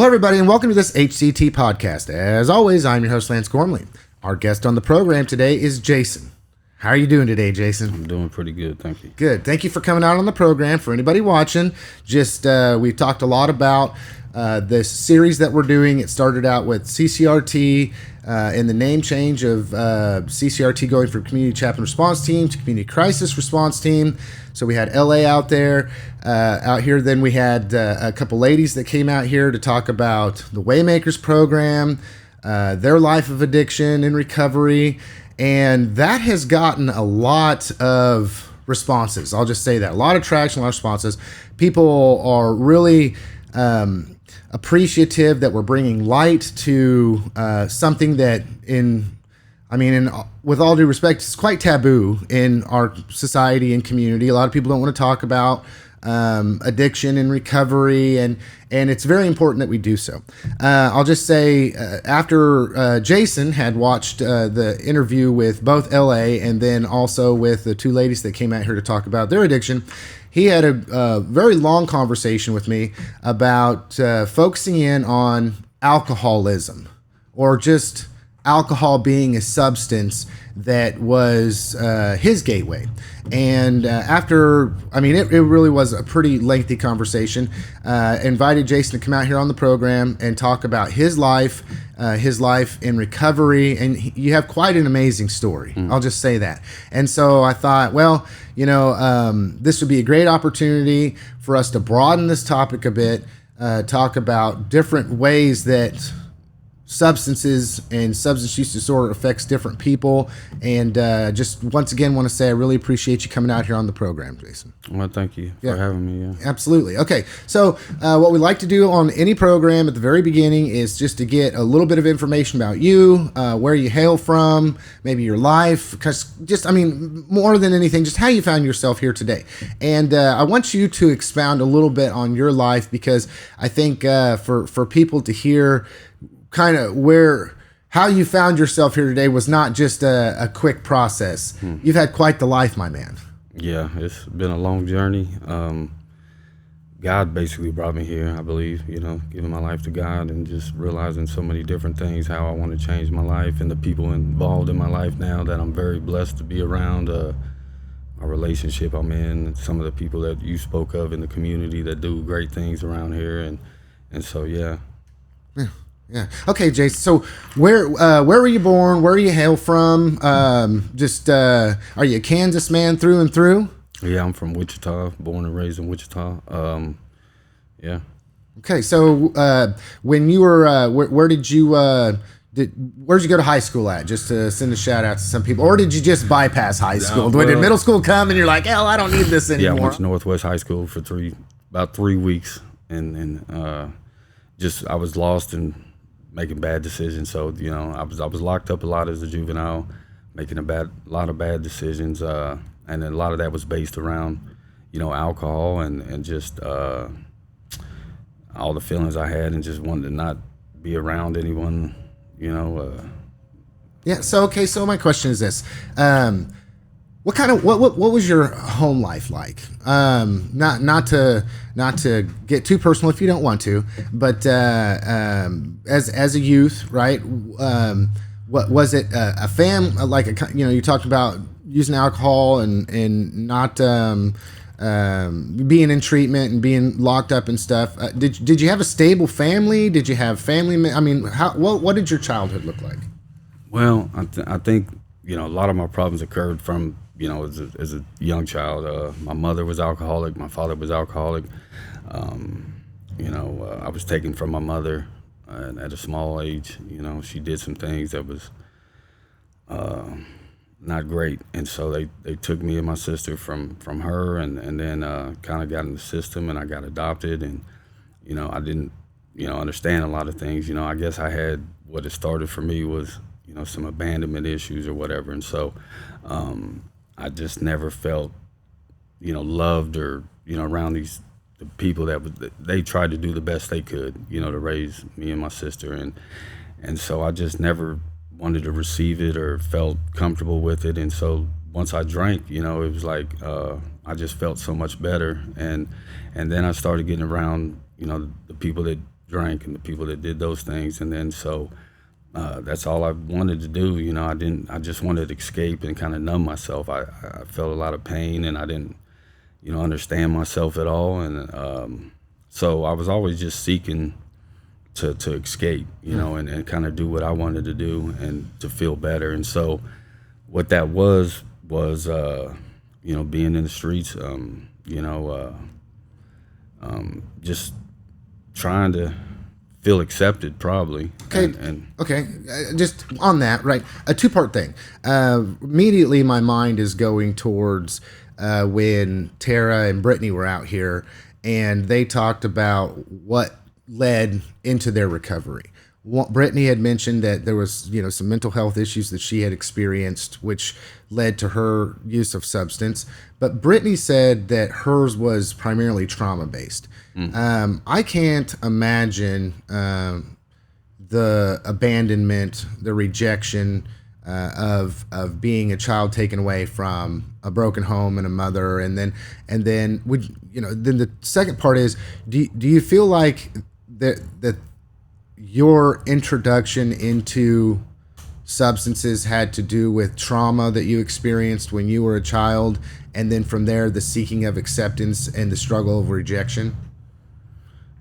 Well, everybody, and welcome to this HCT podcast. As always, I'm your host, Lance Gormley. Our guest on the program today is Jason. How are you doing today, Jason? I'm doing pretty good, thank you. Good. Thank you for coming out on the program. For anybody watching, we've talked a lot about this series that we're doing. It started out with CCRT and the name change of CCRT going from Community Chaplain Response Team to Community Crisis Response Team. So we had LA out here. Then we had a couple ladies that came out here to talk about the Waymakers program, their life of addiction and recovery. And that has gotten a lot of responses. I'll just say that. A lot of traction, a lot of responses. People are really appreciative that we're bringing light to something that with all due respect, it's quite taboo in our society and community. A lot of people don't want to talk about addiction and recovery, and it's very important that we do so. I'll just say after Jason had watched the interview with both LA and then also with the two ladies that came out here to talk about their addiction, he had a very long conversation with me about focusing in on alcoholism, or just alcohol being a substance that was his gateway. And it really was a pretty lengthy conversation. Invited Jason to come out here on the program and talk about his life in recovery. And you have quite an amazing story. I'll just say that. And so I thought, this would be a great opportunity for us to broaden this topic a bit, talk about different ways that substances and substance use disorder affects different people, and just once again want to say I really appreciate you coming out here on the program, Jason. Well, thank you for having me. Yeah. Absolutely. Okay, so what we like to do on any program at the very beginning is just to get a little bit of information about you, where you hail from, maybe your life, because more than anything, just how you found yourself here today. And I want you to expound a little bit on your life, because I think for people to hear kind of how you found yourself here today was not just a quick process. You've had quite the life, my man. Yeah, it's been a long journey. God basically brought me here, I believe, giving my life to God and just realizing so many different things, how I want to change my life and the people involved in my life now that I'm very blessed to be around, a relationship I'm in, some of the people that you spoke of in the community that do great things around here. And so, yeah. Yeah. Okay, Jason. So where were you born? Where you hail from? Are you a Kansas man through and through? Yeah, I'm from Wichita, born and raised in Wichita. Yeah. Okay. So when you were, where'd you go to high school at? Just to send a shout out to some people, or did you just bypass high school? Did middle school come and you're like, hell, I don't need this anymore? Yeah, I went to Northwest High School for about 3 weeks, and I was lost and making bad decisions. So, I was locked up a lot as a juvenile, making a lot of bad decisions. And a lot of that was based around, alcohol and just all the feelings I had, and just wanted to not be around anyone, Yeah. So my question is this. What was your home life like? Not to get too personal if you don't want to, but as a youth, right? What was it? A you talked about using alcohol and not being in treatment and being locked up and stuff. Did you have a stable family? Did you have family? What did your childhood look like? Well, I think a lot of my problems occurred from as a young child. My mother was alcoholic. My father was alcoholic. I was taken from my mother at a small age. She did some things that was not great, and so they took me and my sister from her, and then kind of got in the system, and I got adopted, and I didn't understand a lot of things. I guess I had, what it started for me was some abandonment issues or whatever, and so I just never felt loved, or around the people they tried to do the best they could to raise me and my sister, and so I just never wanted to receive it or felt comfortable with it. And so once I drank, it was like I just felt so much better, and then I started getting around the people that drank and the people that did those things. And then so that's all I wanted to do. You know, I just wanted to escape and kind of numb myself. I felt a lot of pain, and I didn't, you know, understand myself at all. And so I was always just seeking to escape, you know, and kind of do what I wanted to do and to feel better. And so what that was, you know, being in the streets, you know, just trying to feel accepted, probably. Okay. And Okay. Just on that, right? A two-part thing. Immediately, my mind is going towards when Tara and Brittany were out here, and they talked about what led into their recovery. Brittany had mentioned that there was, you know, some mental health issues that she had experienced, which led to her use of substance. But Brittany said that hers was primarily trauma-based. I can't imagine the abandonment, the rejection of being a child taken away from a broken home and a mother, and then would, you know, then the second part is, do you feel like that your introduction into substances had to do with trauma that you experienced when you were a child, and then from there the seeking of acceptance and the struggle of rejection?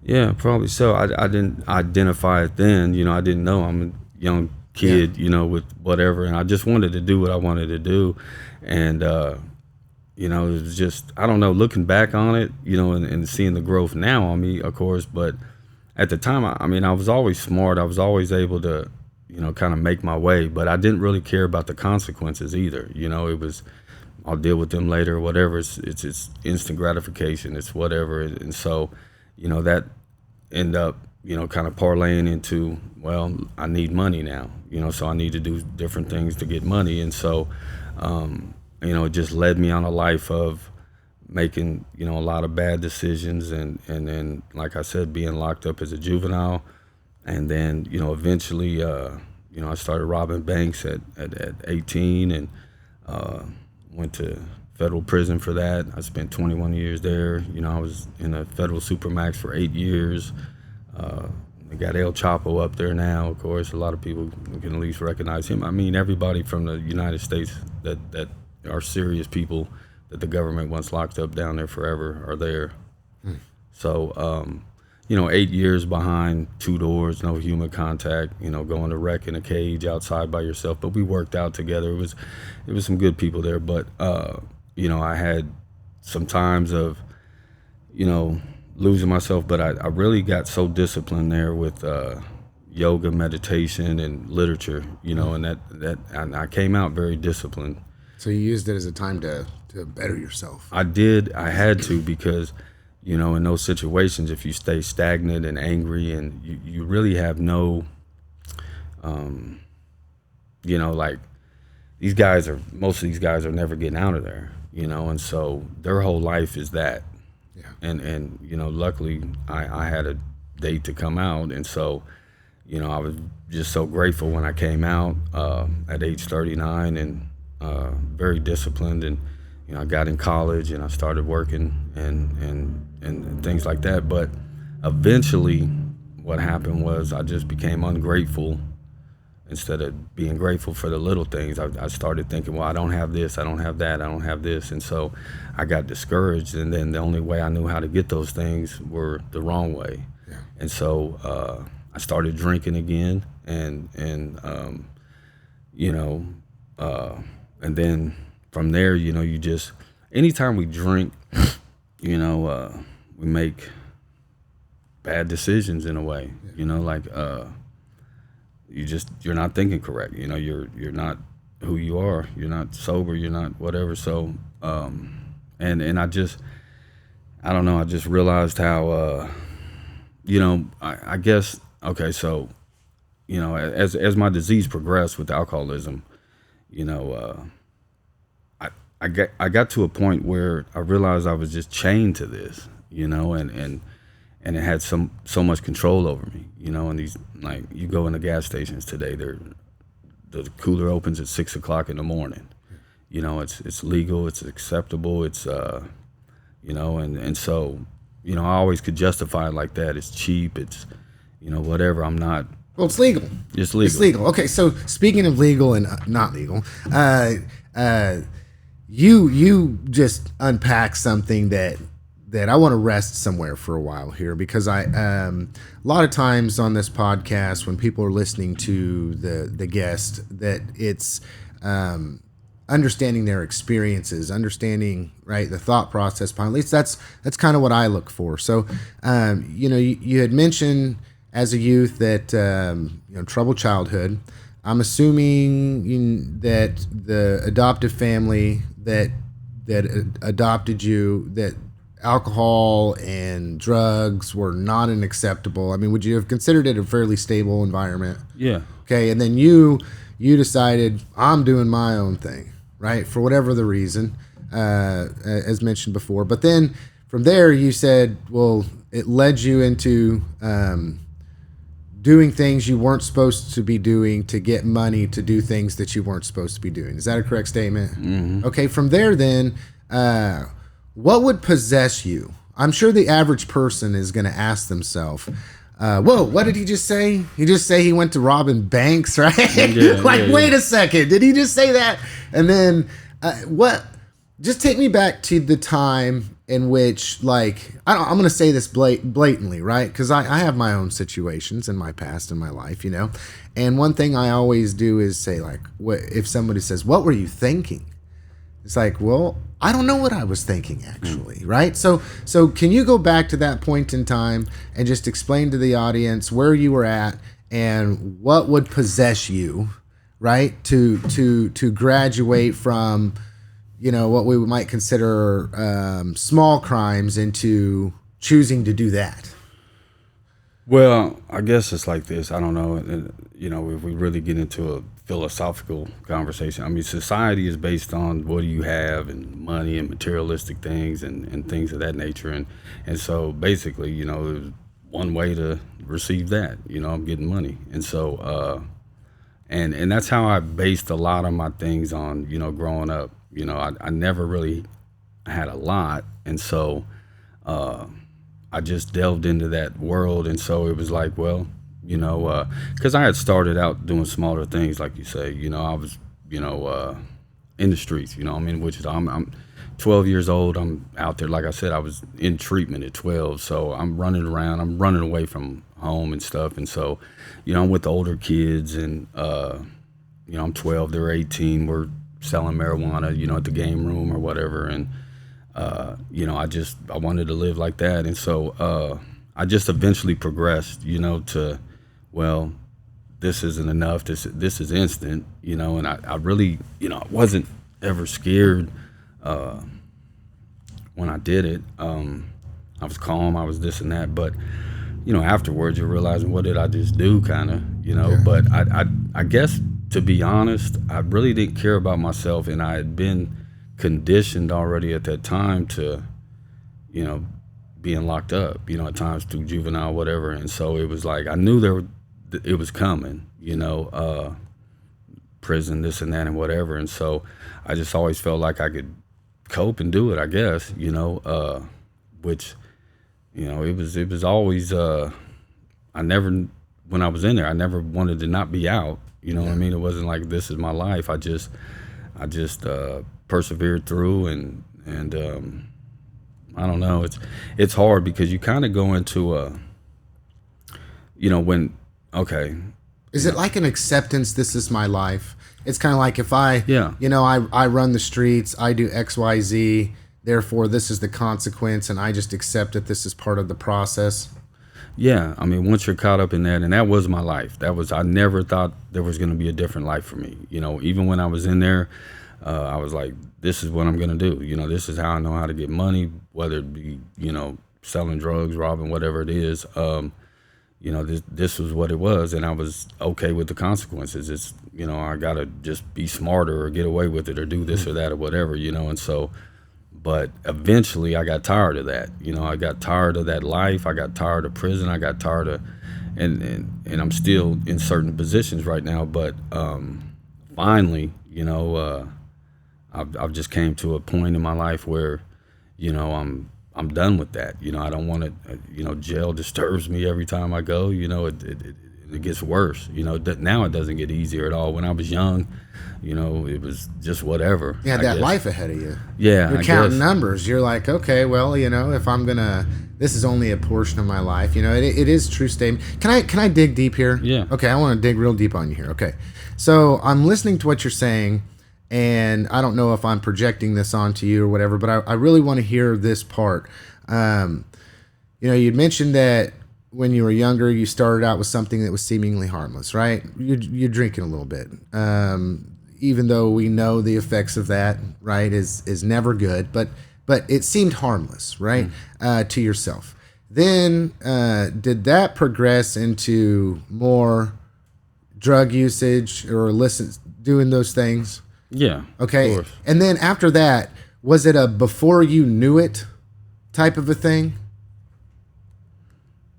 yeah, probably so. I didn't identify it then. You know, I didn't know. I'm a young kid, you know, with whatever, and I just wanted to do what I wanted to do. And you know, it was just, I don't know, looking back on it, you know, and seeing the growth now on me, of course. But at the time, I mean, I was always smart. I was always able to, you know, kind of make my way, but I didn't really care about the consequences either. You know, it was, I'll deal with them later or whatever. It's instant gratification. It's whatever. And so, you know, that end up, you know, kind of parlaying into, well, I need money now, you know, so I need to do different things to get money. And so, you know, it just led me on a life of making, you know, a lot of bad decisions. And then, like I said, being locked up as a juvenile. And then, you know, eventually, you know, I started robbing banks at 18 and went to federal prison for that. I spent 21 years there. You know, I was in a federal supermax for 8 years. They got El Chapo up there now, of course. A lot of people can at least recognize him. I mean, everybody from the United States that are serious people that the government wants locked up down there forever are there. So, you know, 8 years behind 2 doors, no human contact, you know, going to wreck in a cage outside by yourself. But we worked out together. It was some good people there. But, you know, I had some times of, you know, losing myself, but I really got so disciplined there with yoga, meditation, and literature, you know, and and I came out very disciplined. So you used it as a time to better yourself. I did. I had to, because, you know, in those situations, if you stay stagnant and angry and you really have no, you know, like most of these guys are never getting out of there, you know, and so their whole life is that. Yeah. And you know, luckily I had a date to come out, and so, you know, I was just so grateful when I came out at age 39 and very disciplined, and, you know, I got in college and I started working and things like that. But eventually what happened was I just became ungrateful instead of being grateful for the little things. I started thinking, well, I don't have this, I don't have that, I don't have this. And so I got discouraged, and then the only way I knew how to get those things were the wrong way. Yeah. And so I started drinking again, and you know, and then from there, you know, you just, anytime we drink, you know, we make bad decisions in a way, you know, like, you're not thinking correct. You know, you're not who you are. You're not sober. You're not whatever. So, and I don't know. I just realized how, you know, I guess, okay. So, you know, as my disease progressed with alcoholism, you know, I got to a point where I realized I was just chained to this, you know, and it had so much control over me, you know. And these, like, you go in the gas stations today, the cooler opens at 6 o'clock in the morning. You know, it's legal, it's acceptable, it's you know, and so, you know, I always could justify it like that. It's cheap, it's, whatever. I'm not. Well, it's legal. It's legal. It's legal. Okay, so speaking of legal and not legal, you just unpack something that I want to rest somewhere for a while here, because I a lot of times on this podcast when people are listening to the guest, that it's understanding their experiences, understanding, right, the thought process behind. At least that's kind of what I look for. So you had mentioned as a youth that troubled childhood. I'm assuming that the adoptive family that adopted you, that alcohol and drugs were not acceptable. I mean, would you have considered it a fairly stable environment? Yeah. Okay, and then you decided, I'm doing my own thing, right? For whatever the reason, as mentioned before. But then from there, you said, well, it led you into doing things you weren't supposed to be doing to get money to do things that you weren't supposed to be doing. Is that a correct statement? Mm-hmm. Okay, from there then, what would possess you? I'm sure the average person is going to ask themselves, whoa, what did he just say? He just say he went to robbing banks, right? Wait a second. Did he just say that? And then what? Just take me back to the time in which, like, I'm going to say this blatantly, right? Because I have my own situations in my past, in my life, And one thing I always do is say, like, if somebody says, what were you thinking? It's like, well, I don't know what I was thinking, actually, right? So can you go back to that point in time and just explain to the audience where you were at and what would possess you, right, to graduate from, what we might consider small crimes into choosing to do that? Well, I guess it's like this. I don't know. If we really get into a philosophical conversation, I mean, society is based on what do you have and money and materialistic things and things of that nature. And so basically, there's one way to receive that, I'm getting money. And so, and that's how I based a lot of my things on, growing up. I never really had a lot. And so, I just delved into that world, and so it was like, well, because I had started out doing smaller things, like you say, I was, in the streets, which is, I'm 12 years old, I'm out there, like I said, I was in treatment at 12, so I'm running around, I'm running away from home and stuff, and so, I'm with the older kids, and, I'm 12, they're 18, we're selling marijuana, at the game room or whatever, and I wanted to live like that. And so I just eventually progressed, to, well, this isn't enough. This is instant, and I really, I wasn't ever scared when I did it. I was calm, I was this and that. But, afterwards you're realizing, what did I just do, kind of, Yeah. But I guess, to be honest, I really didn't care about myself, and I had been conditioned already at that time to, being locked up, at times through juvenile, whatever. And so it was like, I knew it was coming, prison, this and that and whatever. And so I just always felt like I could cope and do it, I guess, which, it was always, when I was in there, I never wanted to not be out, what I mean? It wasn't like, this is my life. I just persevered through, and I don't know, it's hard because you kind of go into is it like an acceptance? This is my life. It's kind of like, if I I run the streets, I do XYZ, therefore this is the consequence, and I just accept that this is part of the process. Yeah, I mean, once you're caught up in that, and that was my life. I never thought there was going to be a different life for me. Even when I was in there, I was like, this is what I'm going to do. This is how I know how to get money, whether it be, selling drugs, robbing, whatever it is. This was what it was, and I was okay with the consequences. It's, I got to just be smarter or get away with it or do this or that or whatever, and so, but eventually I got tired of that. I got tired of that life. I got tired of prison. I got tired of, and I'm still in certain positions right now, but finally, I've just came to a point in my life where, I'm I'm done with that. I don't want to, jail disturbs me every time I go. It gets worse. Now it doesn't get easier at all. When I was young, it was just whatever. You had that life ahead of you. Yeah, You're counting numbers. You're like, okay, well, if I'm gonna, this is only a portion of my life. It is a true statement. Can I dig deep here? Yeah. Okay, I want to dig real deep on you here. Okay, so I'm listening to what you're saying, and I don't know if I'm projecting this onto you or whatever, but I really want to hear this part. You'd mentioned that when you were younger, you started out with something that was seemingly harmless, right? You're drinking a little bit. Even though we know the effects of that, right, is never good, but it seemed harmless, right, to yourself. Then did that progress into more drug usage or doing those things? Yeah. Okay. Of course. And then after that, was it a before you knew it type of a thing?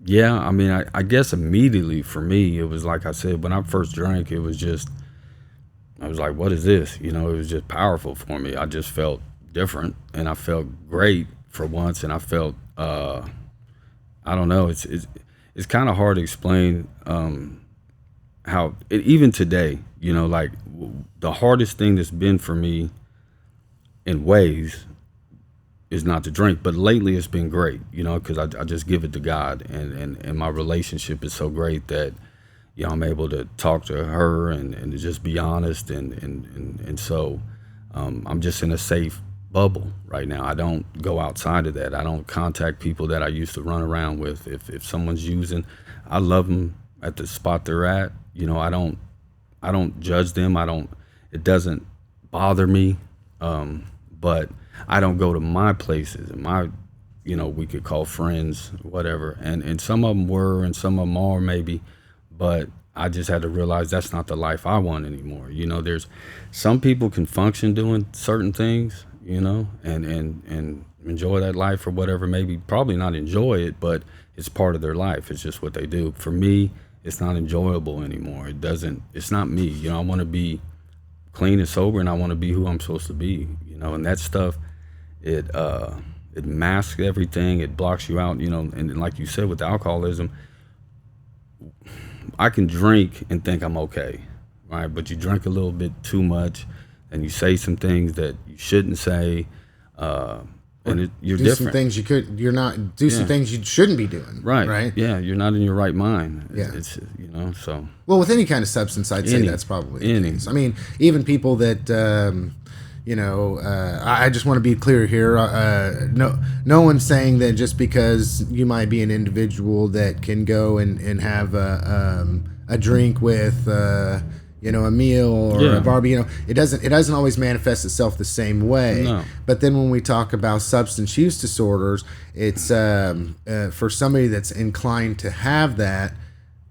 Yeah, I mean, I guess immediately for me, it was like I said, when I first drank, it was just, I was like, what is this? It was just powerful for me. I just felt different, and I felt great for once, and I felt, I don't know, it's kind of hard to explain how, even today, like the hardest thing that's been for me in ways is not to drink, but lately it's been great, because I just give it to God, and my relationship is so great that, I'm able to talk to her and to just be honest, and so I'm just in a safe bubble right now. I don't go outside of that. I don't contact people that I used to run around with. If someone's using, I love them at the spot they're at. I don't judge them. It doesn't bother me, but I don't go to my places and my, we could call friends, whatever. And some of them were, and some of them are maybe, but I just had to realize that's not the life I want anymore. There's some people can function doing certain things, and enjoy that life or whatever, maybe probably not enjoy it, but it's part of their life. It's just what they do. For me, it's not enjoyable anymore. It's not me. I want to be clean and sober, and I want to be who I'm supposed to be, and that stuff, it masks everything. It blocks you out, and like you said, with alcoholism, I can drink and think I'm okay, right? But you drink a little bit too much, and you say some things that you shouldn't say, and you're do different. Some things some things you shouldn't be doing. Right. Yeah, you're not in your right mind. Yeah. It's so. Well, with any kind of substance, I'd say that's probably the case. I mean, even people that, I just want to be clear here. No one's saying that just because you might be an individual that can go and have a drink with, a meal or a barbie, it doesn't always manifest itself the same way. No. But then when we talk about substance use disorders, it's for somebody that's inclined to have that,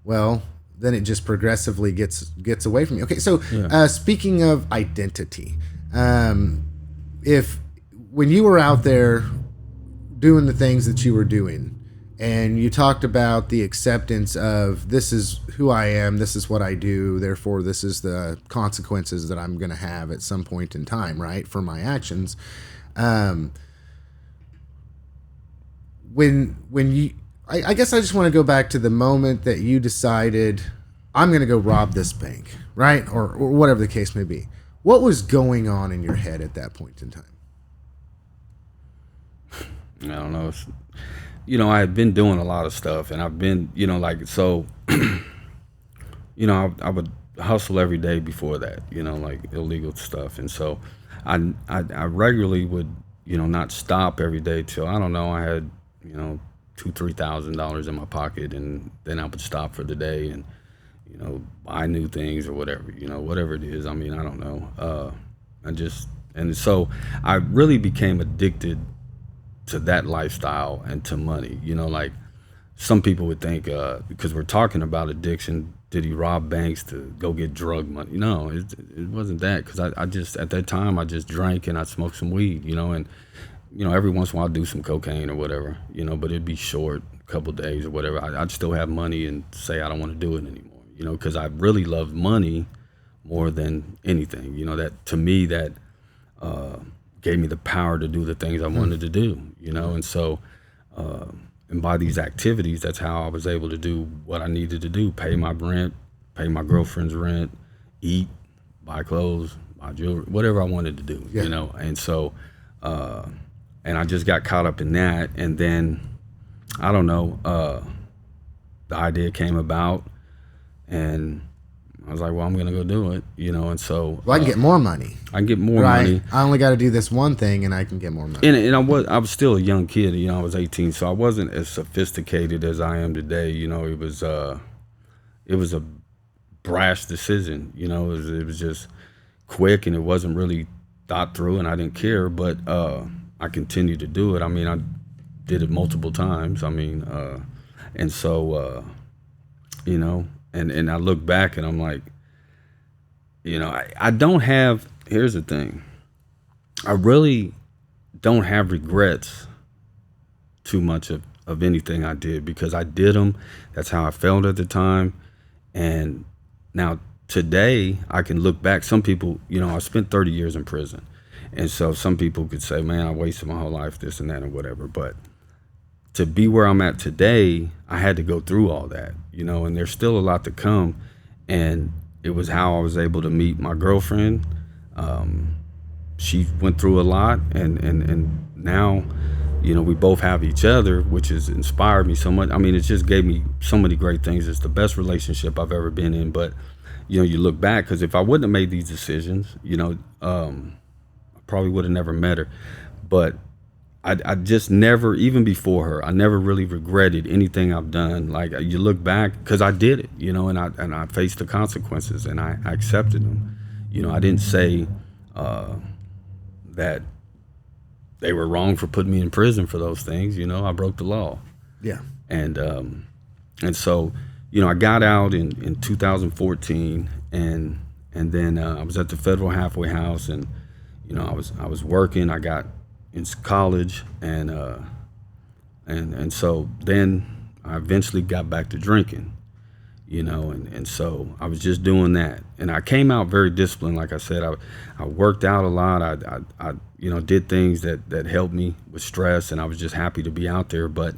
well, then it just progressively gets away from you. Okay, so speaking of identity, if when you were out there doing the things that you were doing, and you talked about the acceptance of this is who I am, this is what I do, therefore this is the consequences that I'm going to have at some point in time, right, for my actions. When you, I guess I just want to go back to the moment that you decided I'm going to go rob this bank, right, or whatever the case may be. What was going on in your head at that point in time? I don't know. I had been doing a lot of stuff, and I've been, so, I would hustle every day before that, like illegal stuff. And so I regularly would, not stop every day till, I don't know, I had, $2,000-$3,000 in my pocket, and then I would stop for the day and, buy new things or whatever, whatever it is. I mean, I don't know. And so I really became addicted to that lifestyle and to money. Like some people would think, because we're talking about addiction, did he rob banks to go get drug money? No, it wasn't that, because I just, at that time, I just drank and I smoked some weed, and, every once in a while I'd do some cocaine or whatever, but it'd be short, a couple days or whatever. I'd still have money and say I don't want to do it anymore, because I really loved money more than anything. That, to me, that gave me the power to do the things I wanted to do, you know? And so, and by these activities, that's how I was able to do what I needed to do: pay my rent, pay my girlfriend's rent, eat, buy clothes, buy jewelry, whatever I wanted to do, you know? And so, and I just got caught up in that. And then, I don't know, the idea came about, and I was like, well, I'm going to go do it, you know? And so, Well, I can get more money. I can get more money. I only got to do this one thing and I can get more money. And I was still a young kid, you know, I was 18, so I wasn't as sophisticated as I am today. You know, it was a brash decision, you know, it was just quick, and it wasn't really thought through, and I didn't care, but I continued to do it. I mean, I did it multiple times. I mean, and so, you know, and I look back and I'm like, you know, I don't have, here's the thing, I really don't have regrets too much of anything I did, because I did them. That's how I felt at the time. And now today I can look back. Some people, you know, I spent 30 years in prison. And so some people could say, man, I wasted my whole life, this and that and whatever. But to be where I'm at today, I had to go through all that, you know, and there's still a lot to come. And it was how I was able to meet my girlfriend. She went through a lot, and now, you know, we both have each other, which has inspired me so much. I mean, it just gave me so many great things. It's the best relationship I've ever been in. But, you know, you look back, because if I wouldn't have made these decisions, you know, I probably would have never met her. But I just never, even before her, I never really regretted anything I've done. Like, you look back, because I did it, you know, and I faced the consequences, and I accepted them. You know, I didn't say that they were wrong for putting me in prison for those things. You know, I broke the law. Yeah. And so, you know, I got out in 2014, and then I was at the federal halfway house, and, you know, I was working. I got in college, and so then I eventually got back to drinking, you know, and so I was just doing that, and I came out very disciplined. Like I said, I worked out a lot. I you know, did things that helped me with stress, and I was just happy to be out there. But,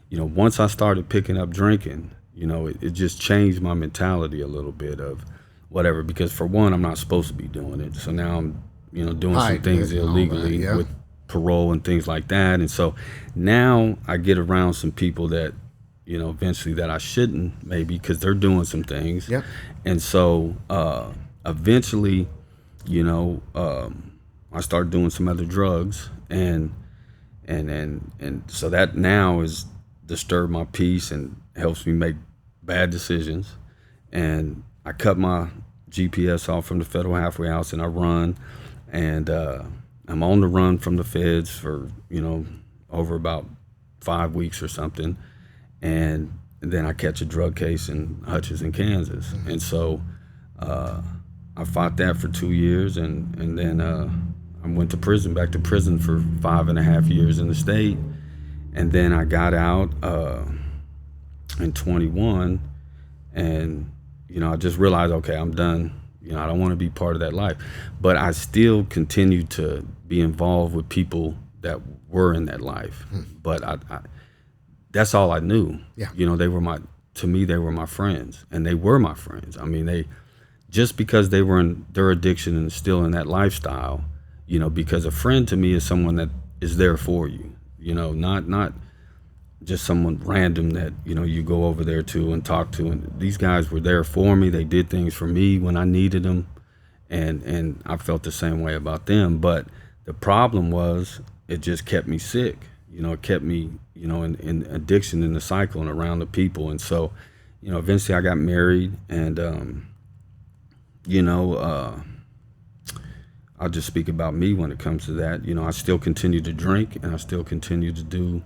you know, once I started picking up drinking, you know, it just changed my mentality a little bit of whatever, because for one, I'm not supposed to be doing it. So now I'm, you know, doing some things illegally with parole and things like that. And so now I get around some people that, you know, eventually that I shouldn't, maybe, because they're doing some things. Yep. And so eventually, you know, I started doing some other drugs, and so that now has disturbed my peace and helps me make bad decisions. And I cut my GPS off from the federal halfway house, and I run, and I'm on the run from the feds for, you know, over about 5 weeks or something. And then I catch a drug case in Hutchinson, Kansas. Mm-hmm. And so I fought that for 2 years, and then I went to prison, back to prison for 5.5 years in the state. And then I got out in 21, and, you know, I just realized, okay, I'm done. You know, I don't want to be part of that life. But I still continued to be involved with people that were in that life. But I that's all I knew. Yeah. You know, to me, they were my friends, and they were my friends. I mean, just because they were in their addiction and still in that lifestyle, you know, because a friend to me is someone that is there for you, you know, not just someone random that, you know, you go over there to and talk to. And these guys were there for me. They did things for me when I needed them, and I felt the same way about them. But the problem was, it just kept me sick. You know, it kept me, you know, in addiction, in the cycle, and around the people. And so, you know, eventually I got married, and you know, I'll just speak about me when it comes to that. You know, I still continue to drink, and I still continue to do,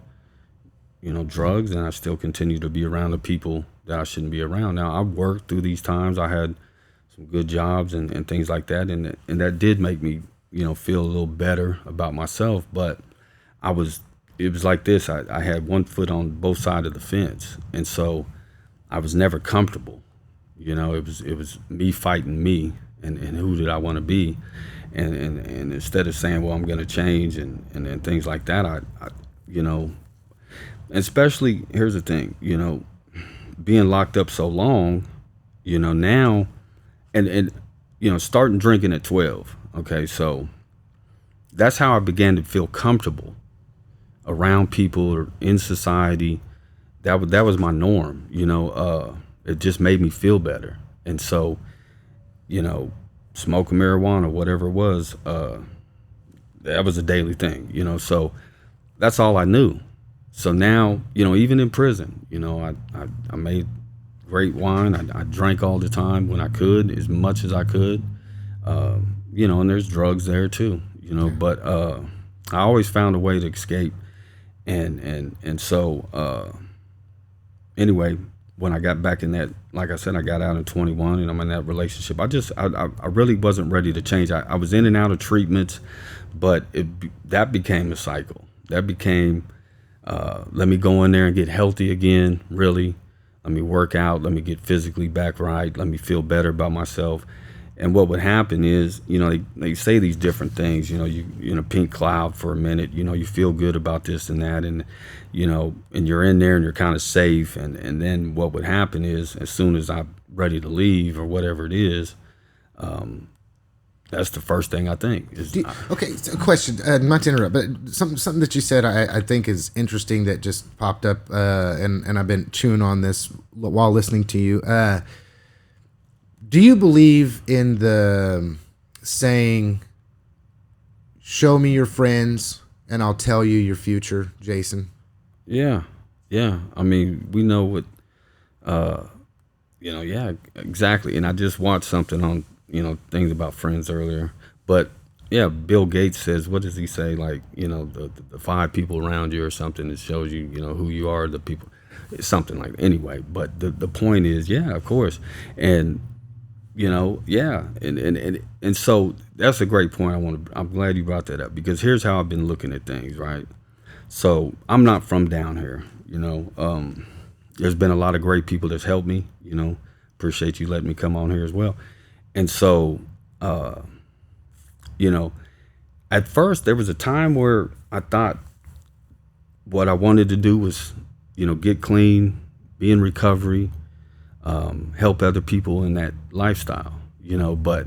you know, drugs, and I still continue to be around the people that I shouldn't be around. Now, I worked through these times. I had some good jobs and things like that, and that did make me, you know, feel a little better about myself. But it was like this. I had one foot on both sides of the fence, and so I was never comfortable. You know, it was me fighting me, and who did I want to be? and instead of saying, well, I'm going to change and things like that, I you know, especially, here's the thing, you know, being locked up so long, you know, now, and you know, starting drinking at 12. Okay, so that's how I began to feel comfortable around people or in society. That was my norm, you know. It just made me feel better, and so, you know, smoking marijuana, whatever it was, that was a daily thing, you know. So that's all I knew. So now, you know, even in prison, you know, I made great wine. I drank all the time when I could, as much as I could. You know, and there's drugs there too, you know. But I always found a way to escape, and so anyway, when I got back in that, like I said, I got out in 21, and I'm in that relationship. I really wasn't ready to change. I was in and out of treatments, but that became a cycle. That became, let me go in there and get healthy again, really. Let me work out. Let me get physically back right. Let me feel better about myself. And what would happen is, you know, they say these different things, you know, you're in a pink cloud for a minute, you know, you feel good about this and that, and, you know, and you're in there and you're kind of safe. And then what would happen is, as soon as I'm ready to leave or whatever it is, that's the first thing I think is. Okay, so a question, not to interrupt, but something that you said I think is interesting that just popped up, and I've been chewing on this while listening to you. Do you believe in the saying, show me your friends and I'll tell you your future, Jason? Yeah. I mean, we know what, you know, yeah, exactly. And I just watched something on, you know, things about friends earlier. But yeah, Bill Gates says, what does he say? Like, you know, the 5 people around you or something that shows you, you know, who you are, the people, something like that. Anyway, but the point is, yeah, of course. And, you know, yeah, and so that's a great point. I'm glad you brought that up, because here's how I've been looking at things, right? So I'm not from down here, you know. There's been a lot of great people that's helped me, you know. Appreciate you letting me come on here as well. And so, you know, at first there was a time where I thought what I wanted to do was, you know, get clean, be in recovery, help other people in that lifestyle, you know. But,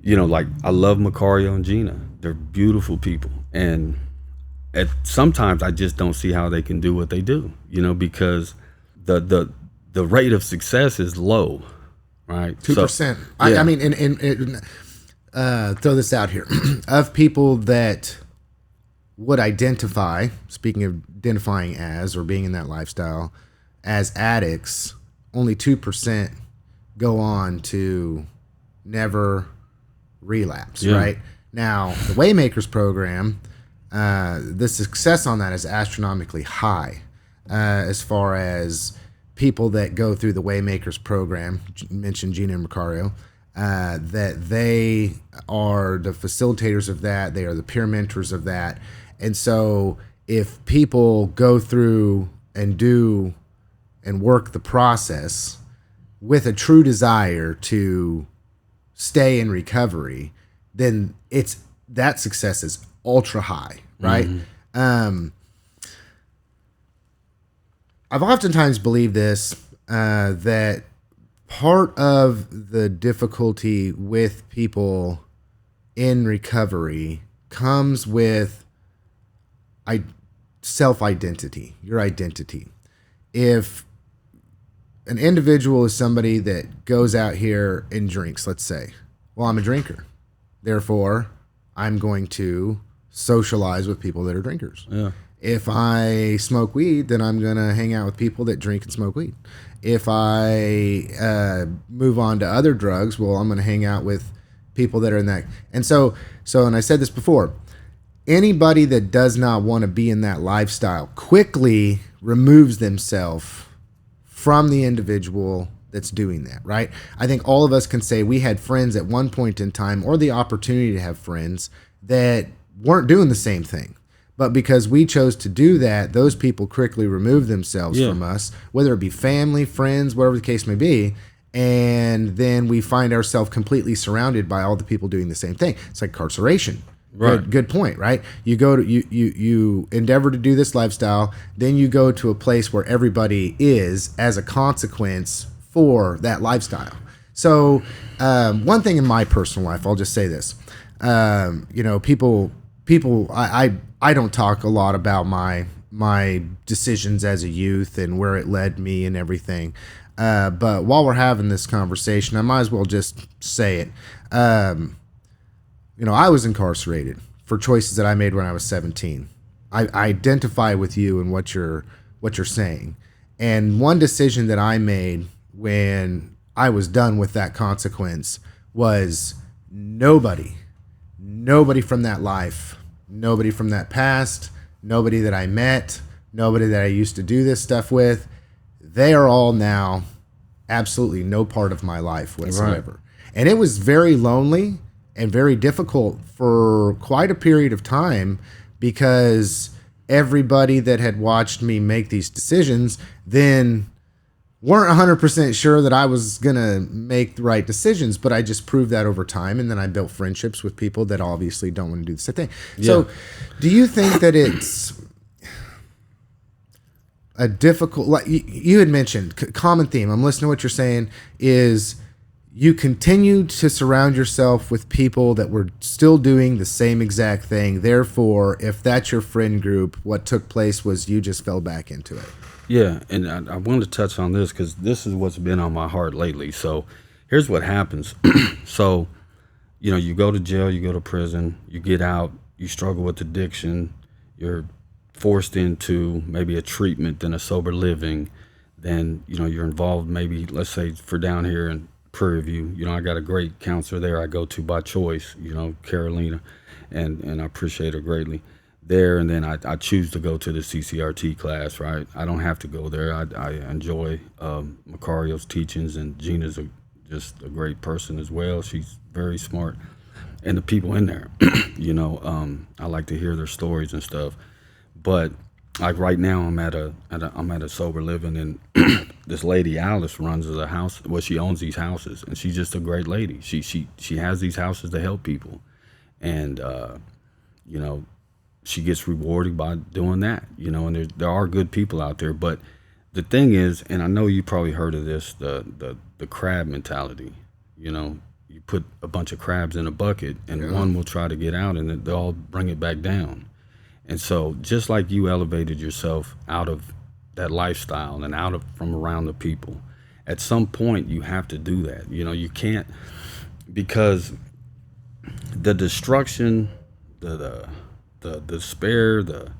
you know, like, I love Macario and Gina. They're beautiful people. And sometimes I just don't see how they can do what they do, you know, because the rate of success is low, right? 2%. So, yeah. I mean, throw this out here. Of people that would identify, speaking of identifying as or being in that lifestyle, as addicts, only 2% go on to never relapse, right? Now, the Waymakers program, the success on that is astronomically high, as far as people that go through the Waymakers program. You mentioned Gina and Macario, that they are the facilitators of that. They are the peer mentors of that. And so if people go through and do and work the process with a true desire to stay in recovery, then that success is ultra high, right? Mm-hmm. I've oftentimes believed this, that part of the difficulty with people in recovery comes with self-identity, your identity. If an individual is somebody that goes out here and drinks, let's say, well, I'm a drinker, therefore I'm going to socialize with people that are drinkers. Yeah. If I smoke weed, then I'm going to hang out with people that drink and smoke weed. If I move on to other drugs, well, I'm going to hang out with people that are in that. And so, and I said this before, anybody that does not want to be in that lifestyle quickly removes themselves from the individual that's doing that, right? I think all of us can say we had friends at one point in time, or the opportunity to have friends that weren't doing the same thing. But because we chose to do that, those people quickly removed themselves from us, whether it be family, friends, whatever the case may be. and then we find ourselves completely surrounded by all the people doing the same thing. It's like incarceration. Right. Good point, right? You go to you endeavor to do this lifestyle, then you go to a place where everybody is as a consequence for that lifestyle. So one thing in my personal life, I'll just say this. People I don't talk a lot about my decisions as a youth and where it led me and everything. But while we're having this conversation, I might as well just say it. I was incarcerated for choices that I made when I was 17. I identify with you and what you're saying. And one decision that I made when I was done with that consequence was nobody from that life, nobody from that past, nobody that I met, nobody that I used to do this stuff with, they are all now absolutely no part of my life whatsoever. Right. And it was very lonely and very difficult for quite a period of time because everybody that had watched me make these decisions then weren't 100% sure that I was going to make the right decisions, but I just proved that over time, and then I built friendships with people that obviously don't want to do the same thing. Yeah. So do you think that it's a difficult, like you had mentioned, common theme, I'm listening to what you're saying, is you continue to surround yourself with people that were still doing the same exact thing. Therefore, if that's your friend group, what took place was you just fell back into it. Yeah, and I wanted to touch on this because this is what's been on my heart lately. So here's what happens. So, you go to jail, you go to prison, you get out, you struggle with addiction, you're forced into maybe a treatment, then a sober living, then, you're involved maybe, let's say, for down here in Prairie View, I got a great counselor there I go to by choice, Carolina, and I appreciate her greatly there. And then I choose to go to the CCRT class, right? I don't have to go there. I enjoy Macario's teachings, and Gina's just a great person as well. She's very smart. And the people in there, I like to hear their stories and stuff. But like right now, I'm at a sober living, and this lady Alice runs the house. Well, she owns these houses, and she's just a great lady. She has these houses to help people, and she gets rewarded by doing that. And there are good people out there. But the thing is, and I know you probably heard of this, the crab mentality. You put a bunch of crabs in a bucket, and one will try to get out, and they'll all bring it back down. And so just like you elevated yourself out of that lifestyle and from around the people, at some point you have to do that. You can't, because the destruction, the despair, the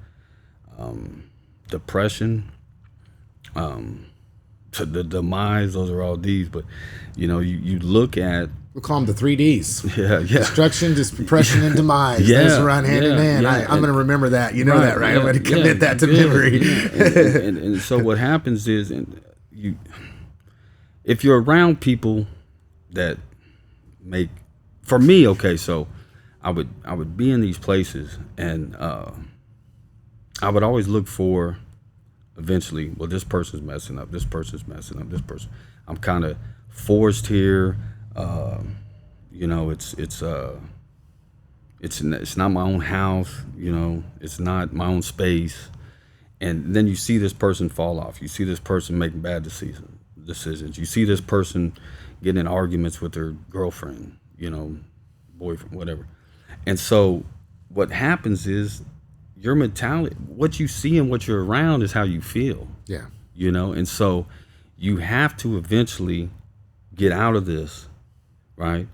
depression, the demise, those are all D's. But you look at, we'll call them the 3Ds. Yeah. Destruction, depression, and demise. Yeah, those run hand in hand. I'm going to remember that. That, right? I'm going to commit that to memory. And so what happens is, if you're around people that for me, okay, so I would be in these places, and I would always look for, eventually, well, this person's messing up, this person's messing up, this person. I'm kind of forced here. It's not my own house, it's not my own space. And then you see this person fall off. You see this person making bad decisions. You see this person getting in arguments with their girlfriend, boyfriend, whatever. And so what happens is your mentality, what you see and what you're around is how you feel. Yeah. And so you have to eventually get out of this, right?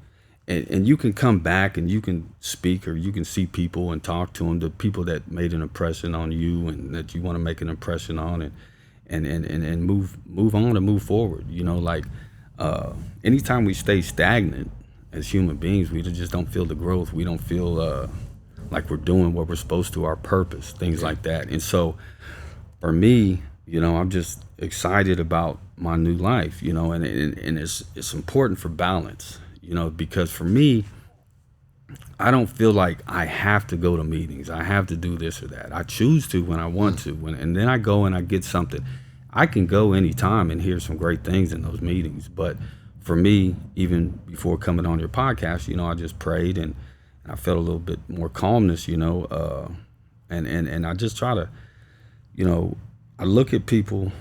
And you can come back and you can speak, or you can see people and talk to them, the people that made an impression on you and that you want to make an impression on, and move on and move forward. Anytime we stay stagnant as human beings, we just don't feel the growth. We don't feel like we're doing what we're supposed to, our purpose, things like that. And so for me, I'm just excited about my new life, and it's important for balance, because for me, I don't feel like I have to go to meetings. I have to do this or that. I choose to when I want to, and then I go and I get something. I can go anytime and hear some great things in those meetings, but for me, even before coming on your podcast, I just prayed and I felt a little bit more calmness, and I just try to, I look at people,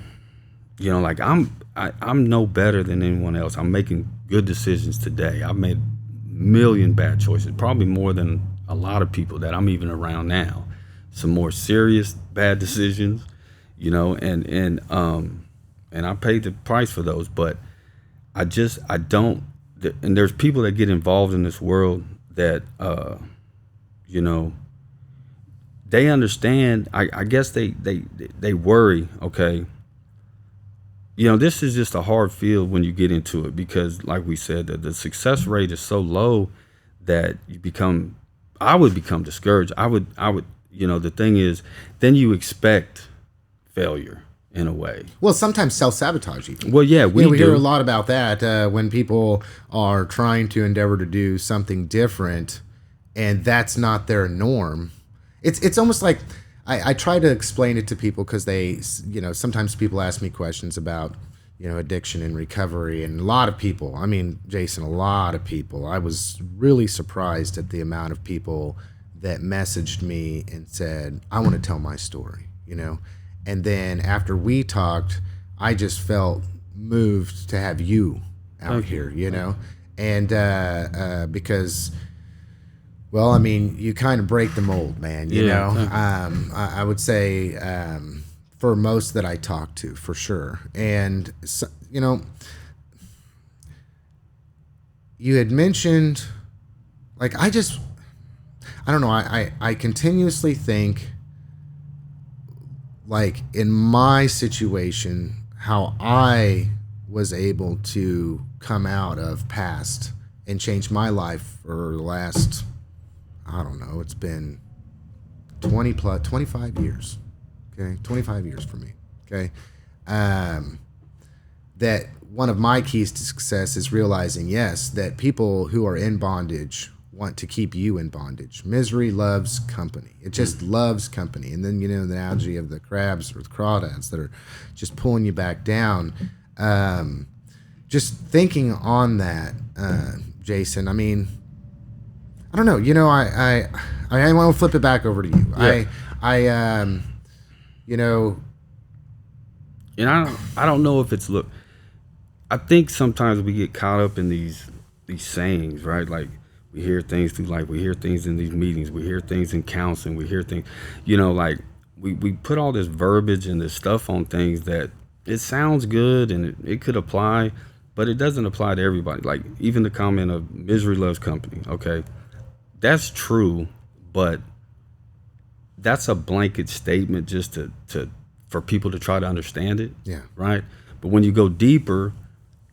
like I'm no better than anyone else. I'm making good decisions today. I've made a million bad choices, probably more than a lot of people that I'm even around now. Some more serious bad decisions, and I paid the price for those. But I don't. And there's people that get involved in this world that, they understand. I guess they worry. Okay. This is just a hard field when you get into it because, like we said, the success rate is so low that I would become discouraged. I would, the thing is, then you expect failure in a way. Well, sometimes self-sabotage even. Well, yeah, we hear a lot about that when people are trying to endeavor to do something different and that's not their norm. It's almost like I try to explain it to people because they, sometimes people ask me questions about, addiction and recovery, and a lot of people, Jason, a lot of people, I was really surprised at the amount of people that messaged me and said, I want to tell my story, and then after we talked, I just felt moved to have you out here, and because, well, you kind of break the mold, man, you know. I would say for most that I talk to, for sure. And, so, you had mentioned, like, I don't know, I continuously think, like, in my situation, how I was able to come out of past and change my life for the last, I don't know, it's been 25 years. Okay. 25 years for me. Okay. That one of my keys to success is realizing, yes, that people who are in bondage want to keep you in bondage. Misery loves company. It just loves company. And then, the analogy of the crabs or the crawdads that are just pulling you back down. Just thinking on that, Jason, I don't know. I want to flip it back over to you. Yeah. And I don't know if it's I think sometimes we get caught up in these sayings, right? Like we hear things we hear things in these meetings, we hear things in counseling, we hear things, like we put all this verbiage and this stuff on things that it sounds good and it could apply, but it doesn't apply to everybody. Like even the comment of misery loves company. Okay. That's true, but that's a blanket statement just for people to try to understand it. Yeah. Right. But when you go deeper,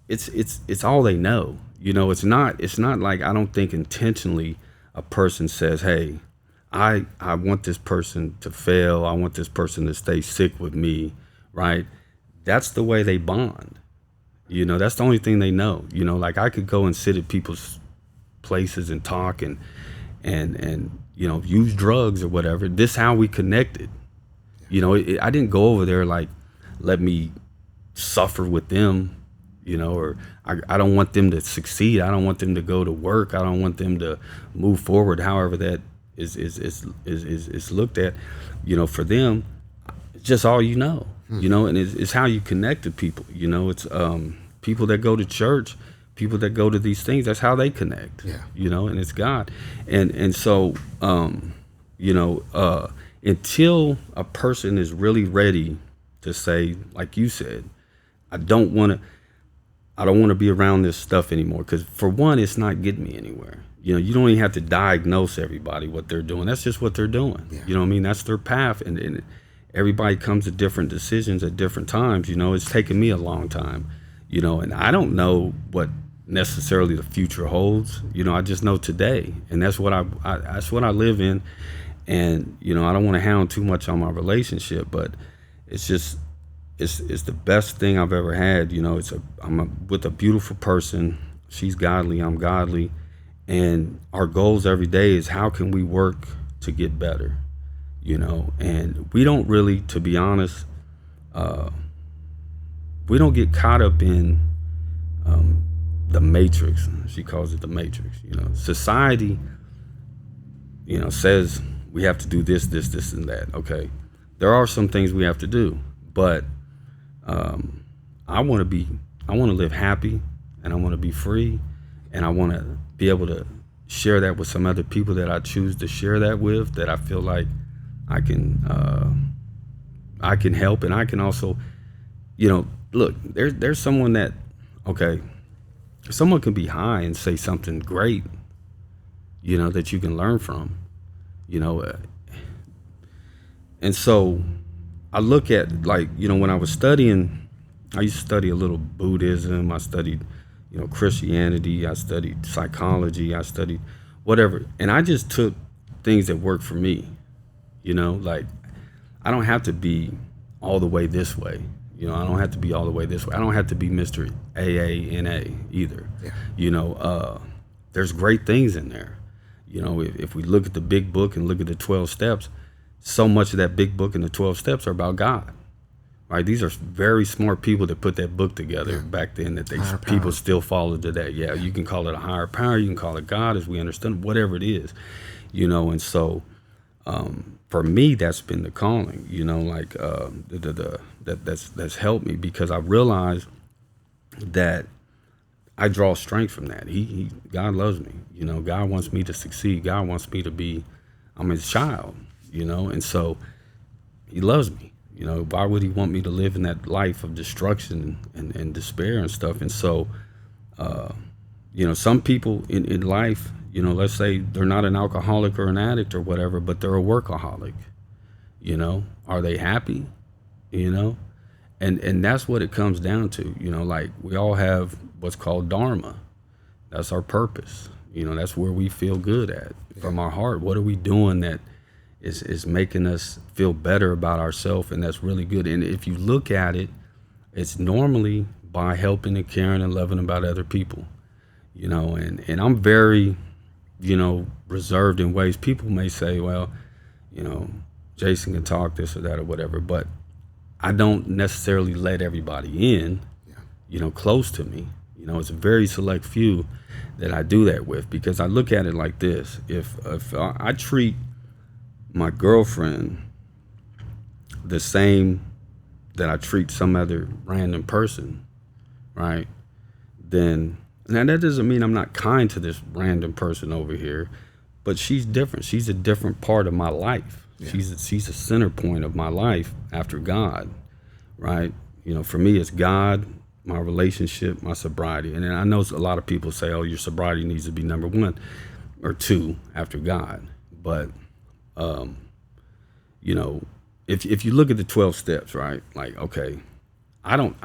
it's all they know. It's not like, I don't think intentionally a person says, hey, I want this person to fail. I want this person to stay sick with me. Right. That's the way they bond. That's the only thing they know. Like I could go and sit at people's places and talk and use drugs or whatever. This how we connected. I didn't go over there like, let me suffer with them, or I don't want them to succeed. I don't want them to go to work. I don't want them to move forward. However that is looked at, for them, it's just all and it's how you connect to people. It's people that go to church, people that go to these things, that's how they connect. Yeah. And it's God. And so until a person is really ready to say, like you said, I don't want to be around this stuff anymore, because for one, it's not getting me anywhere. You don't even have to diagnose everybody what they're doing. That's just what they're doing. Yeah. That's their path, and everybody comes to different decisions at different times. It's taken me a long time, and I don't know what necessarily the future holds. I just know today, and that's what I live in. And I don't want to hound too much on my relationship, but it's just it's the best thing I've ever had. I'm with a beautiful person. She's godly, I'm godly, and our goals every day is how can we work to get better. And we don't really, to be honest, we don't get caught up in the matrix. She calls it the matrix. Society, says we have to do this, and that. Okay, there are some things we have to do, but I want to live happy, and I want to be free, and I want to be able to share that with some other people that I choose to share that with, that I feel like I can help, and I can also, look, there's someone that, okay, someone can be high and say something great, that you can learn from, and so I look at, like, when I was studying, I used to study a little Buddhism, I studied, Christianity, I studied psychology, I studied whatever, and I just took things that worked for me, like, I don't have to be all the way this way. I don't have to be all the way this way. I don't have to be Mr. AANA either. Yeah. There's great things in there. If we look at the big book and look at the 12 steps, so much of that big book and the 12 steps are about God. Right? These are very smart people that put that book together back then that people still follow today. Yeah, you can call it a higher power, you can call it God as we understand, whatever it is. And so for me, that's been the calling, like that's helped me, because I realize that I draw strength from that. God loves me, God wants me to succeed. God wants me to be, I'm his child, and so he loves me. Why would he want me to live in that life of destruction and despair and stuff? And so, some people in life, let's say they're not an alcoholic or an addict or whatever, but they're a workaholic. Are they happy? And that's what it comes down to. Like, we all have what's called dharma. That's our purpose. That's where we feel good at from our heart. What are we doing that is making us feel better about ourselves, and that's really good. And if you look at it, it's normally by helping and caring and loving about other people. And I'm very, reserved in ways. People may say, well, Jason can talk this or that or whatever, but I don't necessarily let everybody in, close to me. It's a very select few that I do that with, because I look at it like this. If I treat my girlfriend the same that I treat some other random person, right? Then, now that doesn't mean I'm not kind to this random person over here, but she's different. She's a different part of my life. Yeah. She's a center point of my life after God, right? For me, it's God, my relationship, my sobriety. And I know a lot of people say, oh, your sobriety needs to be number 1 or 2 after God. But, if you look at the 12 steps, right? Like, okay, I don't,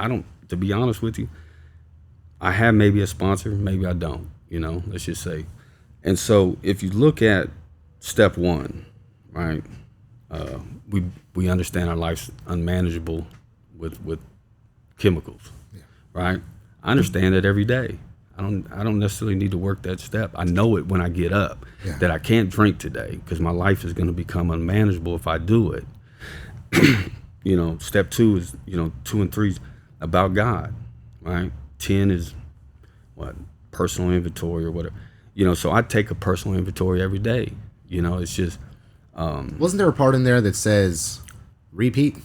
to be honest with you, I have maybe a sponsor, maybe I don't, let's just say. And so if you look at step 1, right? We understand our life's unmanageable with chemicals, right? I understand that every day. I don't necessarily need to work that step. I know it when I get up that I can't drink today because my life is going to become unmanageable if I do it. Step 2 is 2 and 3 is about God, right? 10 is what, personal inventory or whatever. So I take a personal inventory every day. It's just. Wasn't there a part in there that says repeat,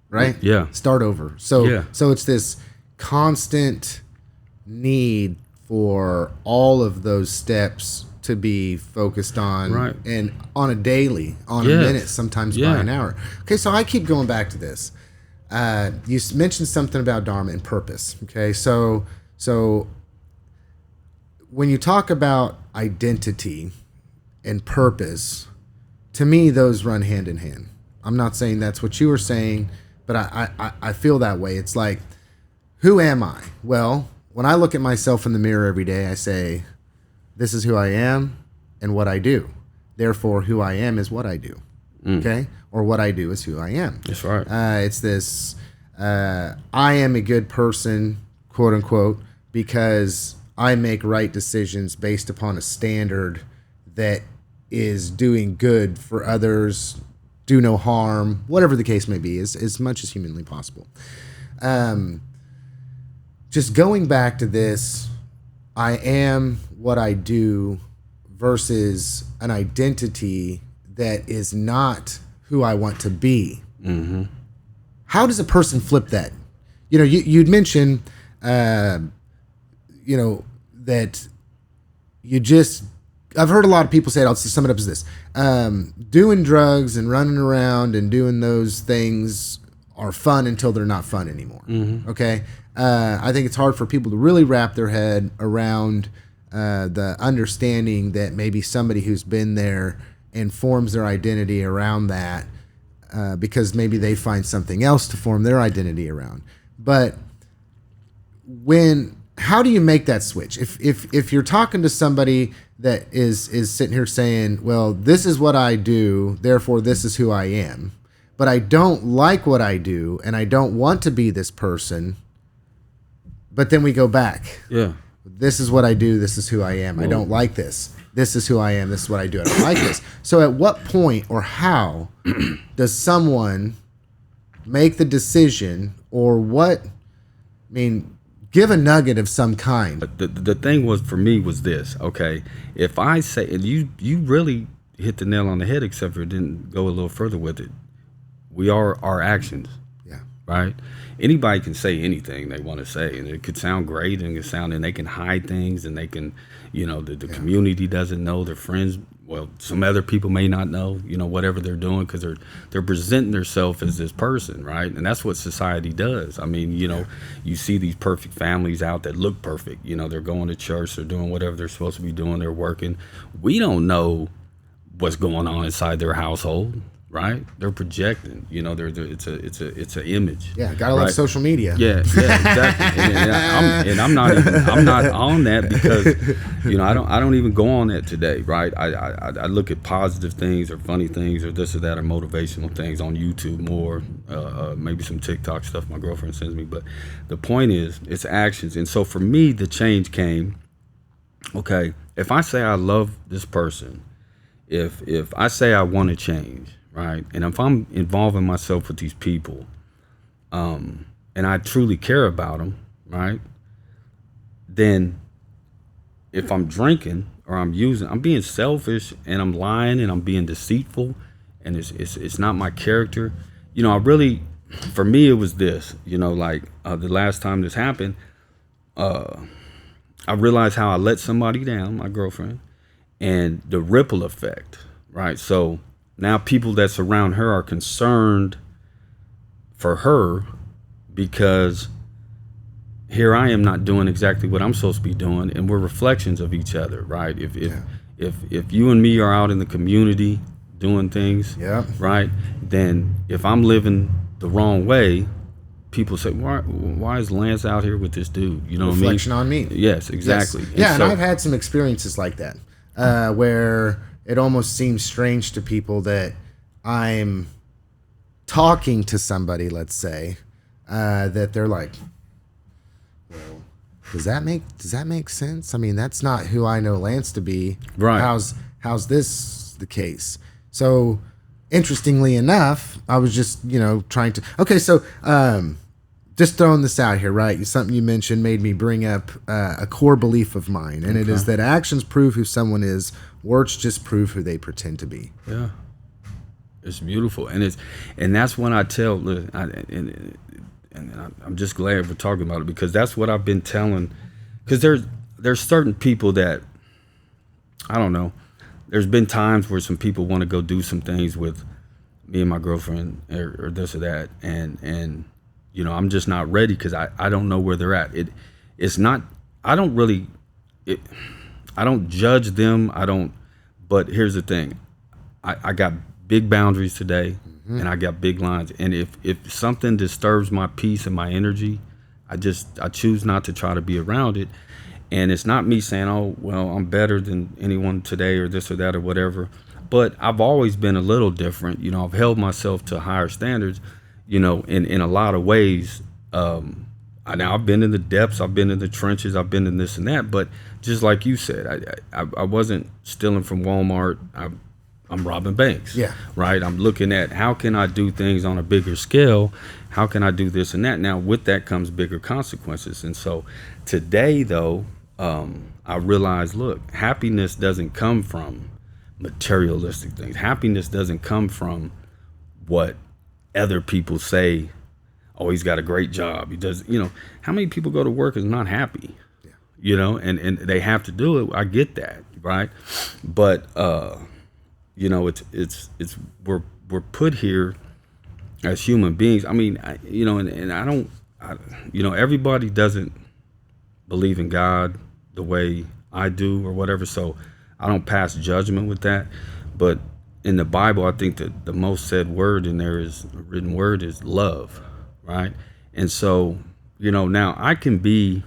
right? Yeah. Start over. So it's this constant need for all of those steps to be focused on, right, and on a daily, on a minute, sometimes by an hour. Okay, so I keep going back to this. You mentioned something about dharma and purpose. Okay, so when you talk about identity and purpose, to me, those run hand in hand. I'm not saying that's what you were saying, but I feel that way. It's like, who am I? Well, when I look at myself in the mirror every day, I say, this is who I am and what I do. Therefore, who I am is what I do. Okay? Or what I do is who I am. That's right. It's this, I am a good person, quote unquote, because I make right decisions based upon a standard that is doing good for others, do no harm, whatever the case may be, as much as humanly possible. Just going back to this I am what I do versus an identity that is not who I want to be. Mm-hmm. How does a person flip that? You know, you'd mentioned, that I've heard a lot of people say it. I'll sum it up as this: doing drugs and running around and doing those things are fun until they're not fun anymore. Mm-hmm. Okay, I think it's hard for people to really wrap their head around the understanding that maybe somebody who's been there and forms their identity around that, because maybe they find something else to form their identity around. But how do you make that switch? If you're talking to somebody that is sitting here saying, well, this is what I do, therefore this is who I am, but I don't like what I do and I don't want to be this person, but then we go back. Yeah. This is what I do, this is who I am. I don't like this. This is who I am, this is what I do. I don't like this. So at what point or how does someone make the decision, or give a nugget of some kind? But the thing was, for me, was this, okay? If I say, and you really hit the nail on the head, except for it didn't go a little further with it. We are our actions. Yeah. Right? Anybody can say anything they want to say, and it could sound great, and they can hide things, and they can, the community doesn't know, their friends, well, some other people may not know, whatever they're doing, because they're presenting themselves as this person, right? And that's what society does. I mean, you see these perfect families out that look perfect. They're going to church, they're doing whatever they're supposed to be doing, they're working. We don't know what's going on inside their household, right? They're projecting. It's an image. Yeah, gotta love social media. Yeah, exactly. I'm not on that, because I don't even go on that today, right? I look at positive things or funny things or this or that or motivational things on YouTube more, maybe some TikTok stuff my girlfriend sends me. But the point is, it's actions. And so for me, the change came. Okay, if I say I love this person, if I say I want to change, right, and if I'm involving myself with these people, and I truly care about them, right, then if I'm drinking or I'm being selfish and I'm lying and I'm being deceitful, and it's not my character, for me it was this, the last time this happened, I realized how I let somebody down, my girlfriend, and the ripple effect, right? So now people that surround her are concerned for her, because here I am not doing exactly what I'm supposed to be doing, and we're reflections of each other, right? If you and me are out in the community doing things, right, then if I'm living the wrong way, people say, why is Lance out here with this dude? You know Reflection what I mean? on me. Yes, exactly. Yes. And I've had some experiences like that, where it almost seems strange to people that I'm talking to somebody, let's say, that they're like, well, does that make sense? I mean, that's not who I know Lance to be. Right. How's this the case? So interestingly enough, I was just, trying to, okay. So, just throwing this out here, right? Something you mentioned made me bring up a core belief of mine, and it is that actions prove who someone is, words just prove who they pretend to be. Yeah, it's beautiful, and that's when I tell, and I'm just glad we're talking about it, because that's what I've been telling. Because there's certain people that, I don't know. There's been times where some people want to go do some things with me and my girlfriend, or this or that, and I'm just not ready, because I don't know where they're at. It's not, I don't judge them. But here's the thing. I got big boundaries today, and I got big lines. And if something disturbs my peace and my energy, I choose not to try to be around it. And it's not me saying, oh, well, I'm better than anyone today or this or that or whatever. But I've always been a little different. I've held myself to higher standards, in a lot of ways. Now I've been in the depths, I've been in the trenches, I've been in this and that. But just like you said, I wasn't stealing from Walmart. I'm robbing banks. Yeah. Right. I'm looking at how can I do things on a bigger scale? How can I do this and that? Now with that comes bigger consequences. And so today, though, I realized, look, happiness doesn't come from materialistic things. Happiness doesn't come from what other people say. Oh, he's got a great job. He does, how many people go to work is not happy, and they have to do it. I get that. Right. But, it's we're put here as human beings. I mean, and I don't, everybody doesn't believe in God the way I do or whatever. So I don't pass judgment with that. But in the Bible, I think that the most said word in there is written word is love. Right. And so, now I can be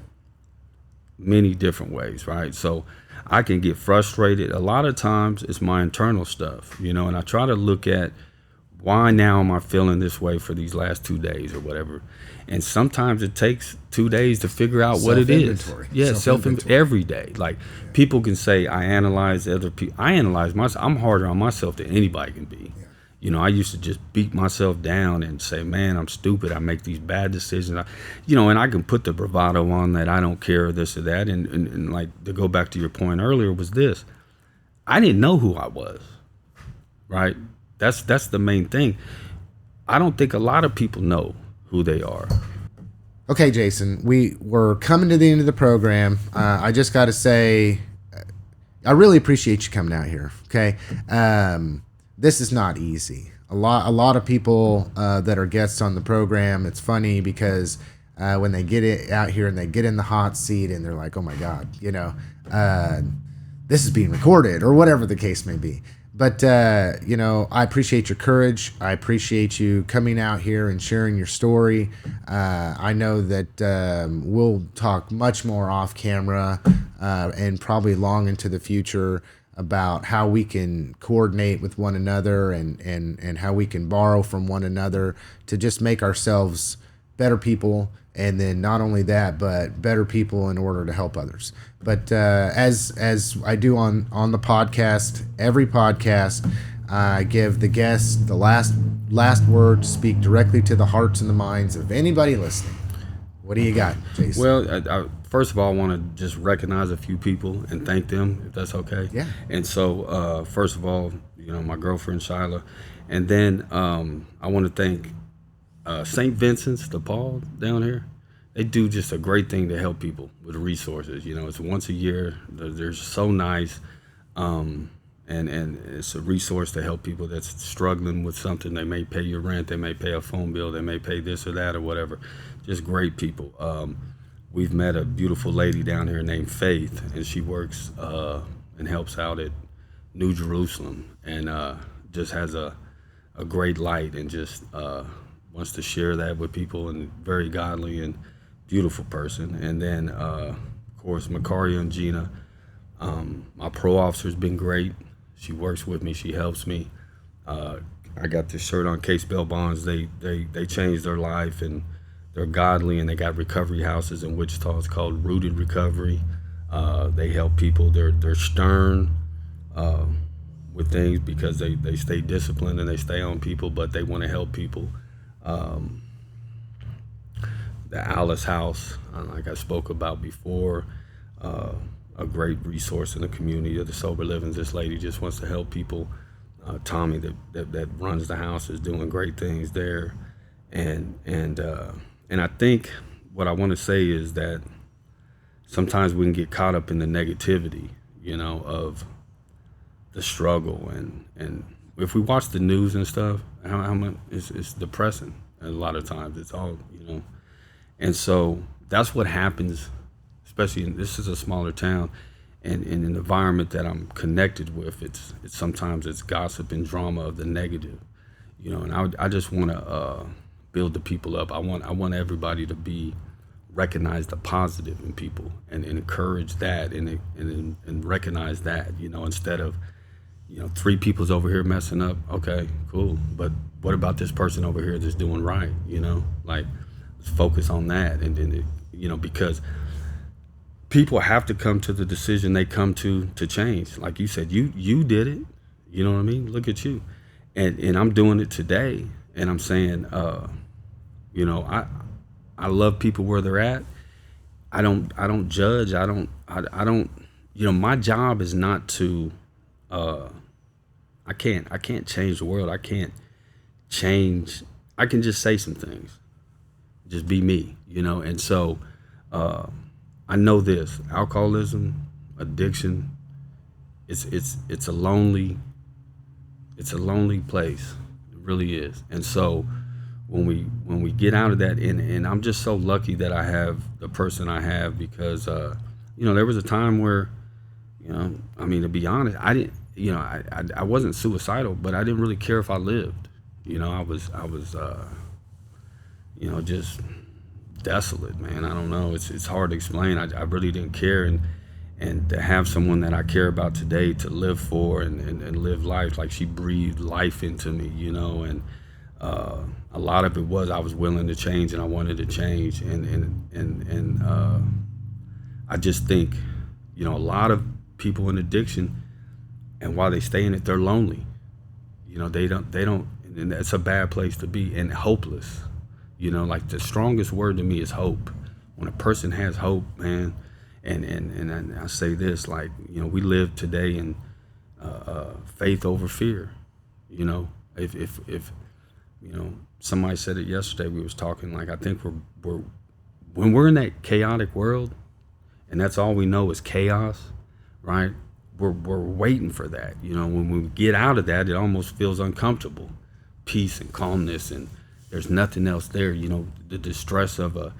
many different ways. Right. So I can get frustrated. A lot of times it's my internal stuff, and I try to look at why now am I feeling this way for these last 2 days or whatever. And sometimes it takes 2 days to figure out what it is. Yeah, every day. Like people can say, I analyze other people. I analyze myself. I'm harder on myself than anybody can be. Yeah. I used to just beat myself down and say, man, I'm stupid. I make these bad decisions. And I can put the bravado on that I don't care, this or that. And like to go back to your point earlier was this. I didn't know who I was, right? That's the main thing. I don't think a lot of people know who they are. Okay, Jason, we're coming to the end of the program. I just got to say, I really appreciate you coming out here. Okay, this is not easy. A lot of people that are guests on the program. It's funny because when they get it out here and they get in the hot seat and they're like, "Oh my God," this is being recorded or whatever the case may be. But, I appreciate your courage. I appreciate you coming out here and sharing your story. I know that we'll talk much more off camera and probably long into the future about how we can coordinate with one another and how we can borrow from one another to just make ourselves better people. And then not only that, but better people in order to help others. But as I do on the podcast, every podcast, I give the guest the last word to speak directly to the hearts and the minds of anybody listening. What do you got, Jason? Well, first of all, I want to just recognize a few people and thank them, if that's okay. Yeah. And so, first of all, my girlfriend, Shyla. And then I want to thank St. Vincent's de Paul down here. They do just a great thing to help people with resources. It's once a year. They're so nice, and it's a resource to help people that's struggling with something. They may pay your rent, they may pay a phone bill, they may pay this or that or whatever. Just great people. We've met a beautiful lady down here named Faith, and she works and helps out at New Jerusalem, and just has a great light and just wants to share that with people, and very godly and beautiful person. And then, of course, Macaria and Gina. My pro officer's been great. She works with me. She helps me. I got this shirt on, Case Bail Bonds. They changed their life, and they're godly, and they got recovery houses in Wichita. It's called Rooted Recovery. They help people. They're stern with things because they stay disciplined and they stay on people, but they want to help people. The Alice House, like I spoke about before, a great resource in the community of the sober living. This lady just wants to help people. Tommy that runs the house is doing great things there, and I think what I want to say is that sometimes we can get caught up in the negativity, of the struggle, and if we watch the news and stuff, how much it's depressing. And a lot of times it's all, and so that's what happens, especially this is a smaller town, and in an environment that I'm connected with, it's sometimes it's gossip and drama of the negative, and I just want to build the people up. I want everybody to recognize the positive in people and encourage that and recognize that, instead of, 3 people's over here messing up. Okay, cool. But what about this person over here that's doing right? Like, let's focus on that. And then, because people have to come to the decision they come to change. Like you said, you did it. You know what I mean? Look at you. And I'm doing it today. And I'm saying, I love people where they're at. I don't judge. I don't. You know, my job is not to. I can't change the world. I can't change. I can just say some things. Just be me, you know. And so, I know this: alcoholism, addiction. It's a lonely place. It really is. And so, when we get out of that, and I'm just so lucky that I have the person I have, because you know, there was a time where, you know, I mean, to be honest, I didn't, you know, I wasn't suicidal, but I didn't really care if I lived. You know, I was you know, just desolate, man. I don't know. It's hard to explain. I really didn't care, and to have someone that I care about today to live for and live life, like she breathed life into me, you know. And a lot of it was I was willing to change, and I wanted to change, and I just think, you know, a lot of people in addiction, and while they stay in it, they're lonely. You know, they don't, and that's a bad place to be, and hopeless. You know, like the strongest word to me is hope. When a person has hope, man, and I say this, like, you know, we live today in faith over fear. You know, if you know, somebody said it yesterday. We was talking, like, I think we're when we're in that chaotic world, and that's all we know is chaos, right? We're waiting for that. You know, when we get out of that, it almost feels uncomfortable, peace and calmness, and there's nothing else there. You know, the distress of a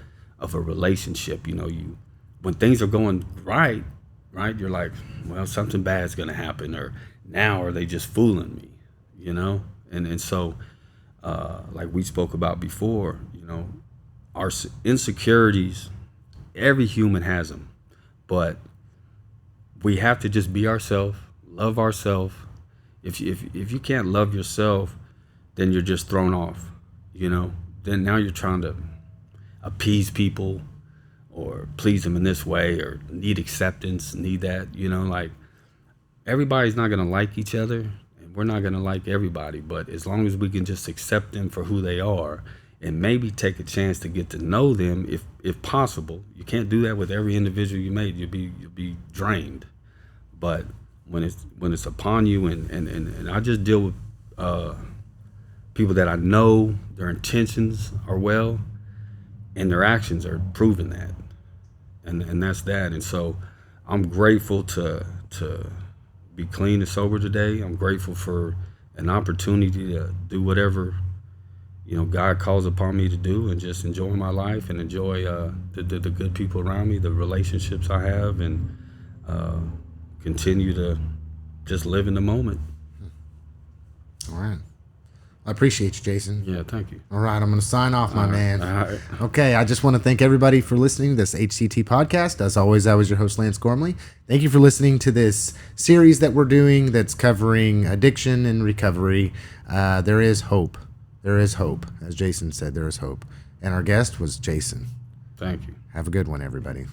relationship. You know, when things are going right, you're like, well, something bad's gonna happen, or now are they just fooling me? You know, and so like we spoke about before, you know, our insecurities, every human has them, but we have to just be ourselves, love ourselves. If you can't love yourself, then you're just thrown off, you know. Then now you're trying to appease people or please them in this way, or need acceptance, need that, you know. Like, everybody's not gonna like each other, and we're not gonna like everybody, but as long as we can just accept them for who they are, and maybe take a chance to get to know them, if possible. You can't do that with every individual you meet. You'll be drained. But when it's upon you, and I just deal with people that I know their intentions are well, and their actions are proving that, and that's that. And so I'm grateful to be clean and sober today. I'm grateful for an opportunity to do whatever, you know, God calls upon me to do, and just enjoy my life, and enjoy the good people around me, the relationships I have, and continue to just live in the moment. All right. I appreciate you, Jason. Yeah, thank you. All right, I'm going to sign off, my man. All right. Okay, I just want to thank everybody for listening to this HCT podcast. As always, I was your host, Lance Gormley. Thank you for listening to this series that we're doing that's covering addiction and recovery. There is hope. There is hope. As Jason said, there is hope. And our guest was Jason. Thank you. Have a good one, everybody.